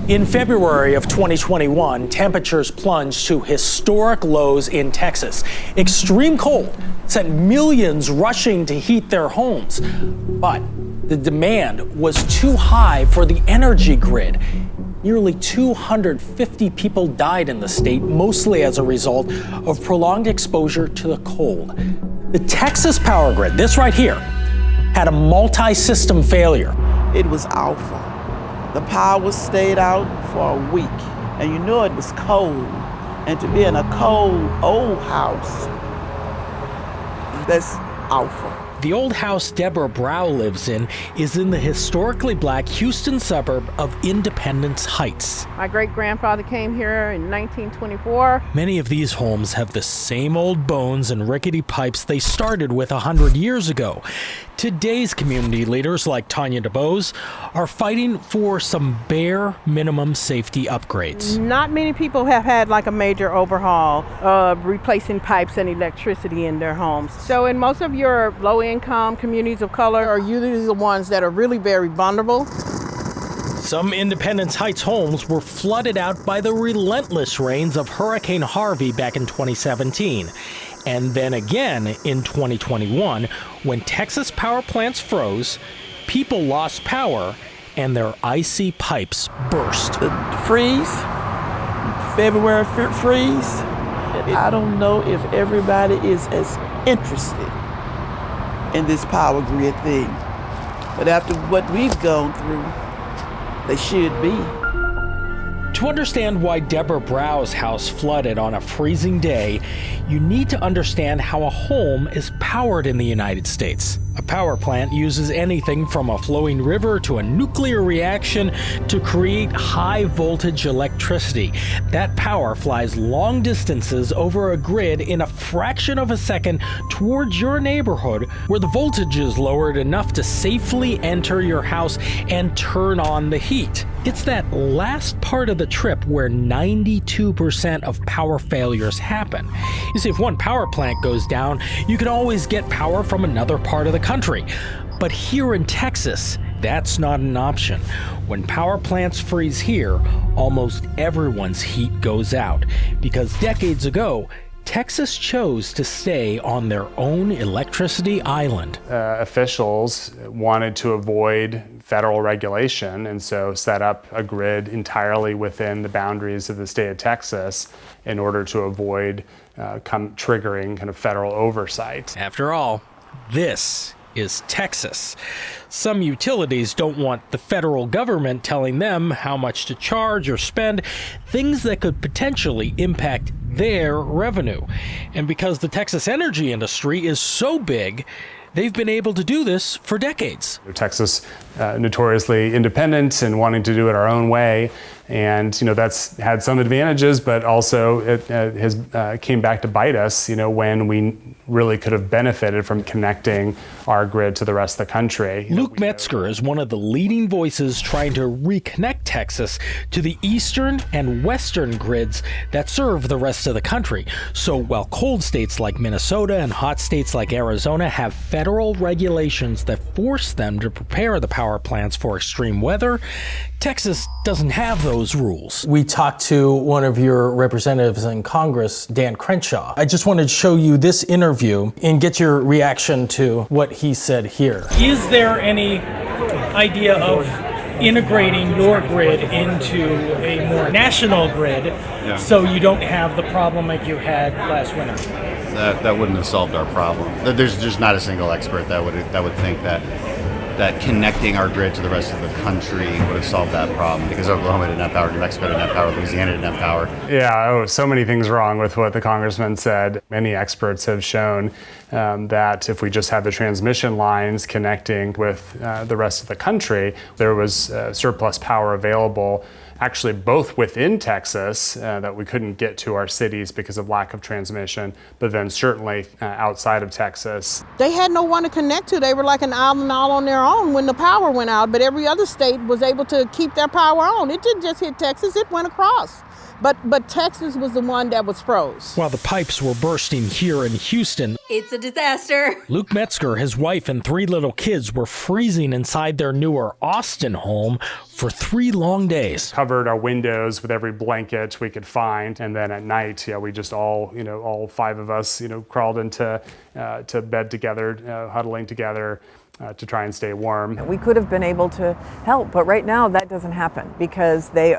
In February of 2021, temperatures plunged to historic lows in Texas. Extreme cold sent millions rushing to heat their homes. But the demand was too high for the energy grid. Nearly 250 people died in the state, mostly as a result of prolonged exposure to the cold. The Texas power grid, this right here, had a multi-system failure. It was awful. The power stayed out for a week, and you know it was cold. And to be in a cold, old house, that's awful. The old house Deborah Brow lives in is in the historically black Houston suburb of Independence Heights. My great-grandfather came here in 1924. Many of these homes have the same old bones and rickety pipes they started with 100 years ago. Today's community leaders, like Tanya DeBose, are fighting for some bare minimum safety upgrades. Not many people have had like a major overhaul of replacing pipes and electricity in their homes. So in most of your low-income communities of color are usually the ones that are really very vulnerable. Some Independence Heights homes were flooded out by the relentless rains of Hurricane Harvey back in 2017. And then again in 2021, when Texas power plants froze, people lost power and their icy pipes burst. The freeze, February freeze, I don't know if everybody is as interested in this power grid thing. But after what we've gone through, they should be. To understand why Deborah Brow's house flooded on a freezing day, you need to understand how a home is powered in the United States. A power plant uses anything from a flowing river to a nuclear reaction to create high voltage electricity. That power flies long distances over a grid in a fraction of a second towards your neighborhood, where the voltage is lowered enough to safely enter your house and turn on the heat. It's that last part of the trip where 92% of power failures happen. You see, if one power plant goes down, you can always get power from another part of the country. But here in Texas, that's not an option. When power plants freeze here, almost everyone's heat goes out, because decades ago, Texas chose to stay on their own electricity island. Officials wanted to avoid federal regulation and so set up a grid entirely within the boundaries of the state of Texas in order to avoid triggering kind of federal oversight. After all, this is Texas. Some utilities don't want the federal government telling them how much to charge or spend, things that could potentially impact their revenue. And because the Texas energy industry is so big, they've been able to do this for decades. Texas, notoriously independent and wanting to do it our own way. And, that's had some advantages, but also it has came back to bite us, when we really could have benefited from connecting our grid to the rest of the country. Luke Metzger is one of the leading voices trying to reconnect Texas to the eastern and western grids that serve the rest of the country. So while cold states like Minnesota and hot states like Arizona have federal regulations that force them to prepare the power plants for extreme weather, Texas doesn't have those rules. We talked to one of your representatives in Congress, Dan Crenshaw. I just wanted to show you this interview and get your reaction to what he said here. Is there any idea of integrating your grid into a more national grid so you don't have the problem like you had last winter? That wouldn't have solved our problem. There's just not a single expert that would think that connecting our grid to the rest of the country would have solved that problem, because Oklahoma didn't have power, New Mexico didn't have power, Louisiana didn't have power. Yeah, so many things wrong with what the congressman said. Many experts have shown that if we just had the transmission lines connecting with the rest of the country, there was surplus power available, actually both within Texas that we couldn't get to our cities because of lack of transmission, but then certainly outside of Texas. They had no one to connect to. They were like an island all on their own when the power went out, but every other state was able to keep their power on. It didn't just hit Texas, it went across. But Texas was the one that was froze. While the pipes were bursting here in Houston, it's a disaster. Luke Metzger, his wife, and 3 little kids were freezing inside their newer Austin home for 3 long days. Covered our windows with every blanket we could find, and then at night, we just all 5 of us, crawled into to bed together, huddling together. To try and stay warm. We could have been able to help, but right now that doesn't happen because they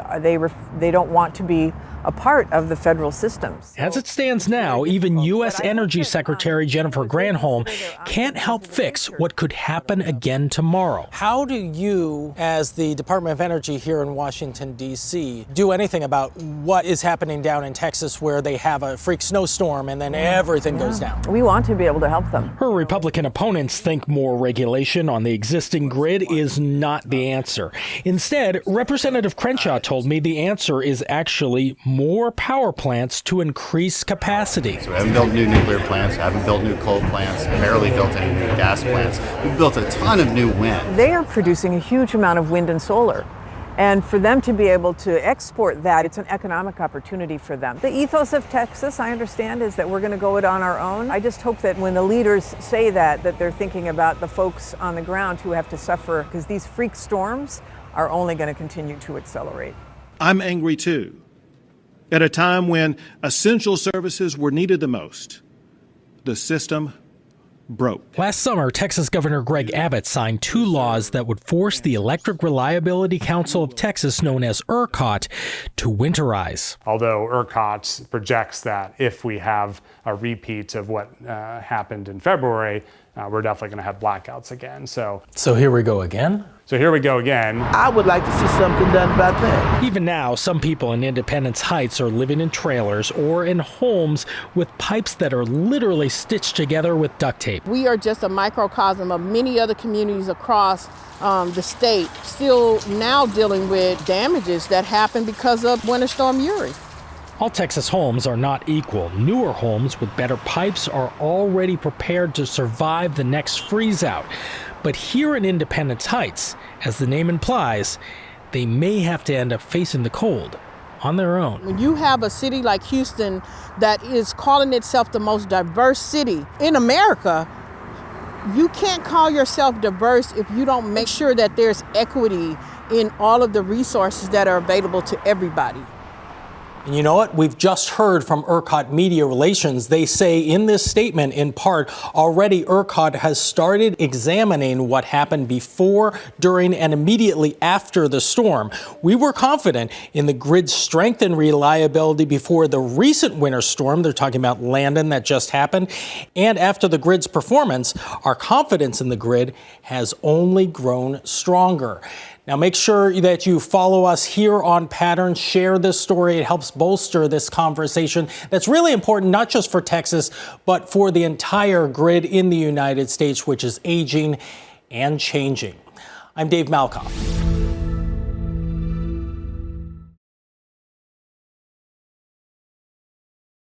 don't want to be a part of the federal systems. As it stands now, even U.S. Energy Secretary Jennifer Granholm can't help fix what could happen again tomorrow. How do you, as the Department of Energy here in Washington, D.C., do anything about what is happening down in Texas where they have a freak snowstorm and then everything goes down? We want to be able to help them. Her Republican opponents think more regulation on the existing grid is not the answer. Instead, Representative Crenshaw told me the answer is actually more power plants to increase capacity. So we haven't built new nuclear plants, haven't built new coal plants, barely built any new gas plants. We've built a ton of new wind. They are producing a huge amount of wind and solar. And for them to be able to export that, it's an economic opportunity for them. The ethos of Texas, I understand, is that we're going to go it on our own. I just hope that when the leaders say that they're thinking about the folks on the ground who have to suffer, because these freak storms are only going to continue to accelerate. I'm angry too. At a time when essential services were needed the most, the system broke. Last summer, Texas Governor Greg Abbott signed 2 laws that would force the Electric Reliability Council of Texas, known as ERCOT, to winterize. Although ERCOT projects that if we have a repeat of what happened in February, we're definitely going to have blackouts again. So here we go again? So here we go again. I would like to see something done about that. Even now, some people in Independence Heights are living in trailers or in homes with pipes that are literally stitched together with duct tape. We are just a microcosm of many other communities across the state still now dealing with damages that happened because of Winter Storm Uri. All Texas homes are not equal. Newer homes with better pipes are already prepared to survive the next freeze out. But here in Independence Heights, as the name implies, they may have to end up facing the cold on their own. When you have a city like Houston that is calling itself the most diverse city in America, you can't call yourself diverse if you don't make sure that there's equity in all of the resources that are available to everybody. And you know what? We've just heard from ERCOT Media Relations. They say in this statement, in part, already ERCOT has started examining what happened before, during, and immediately after the storm. We were confident in the grid's strength and reliability before the recent winter storm. They're talking about Landon that just happened. And after the grid's performance, our confidence in the grid has only grown stronger. Now, make sure that you follow us here on Pattern. Share this story. It helps bolster this conversation that's really important, not just for Texas, but for the entire grid in the United States, which is aging and changing. I'm Dave Malkoff.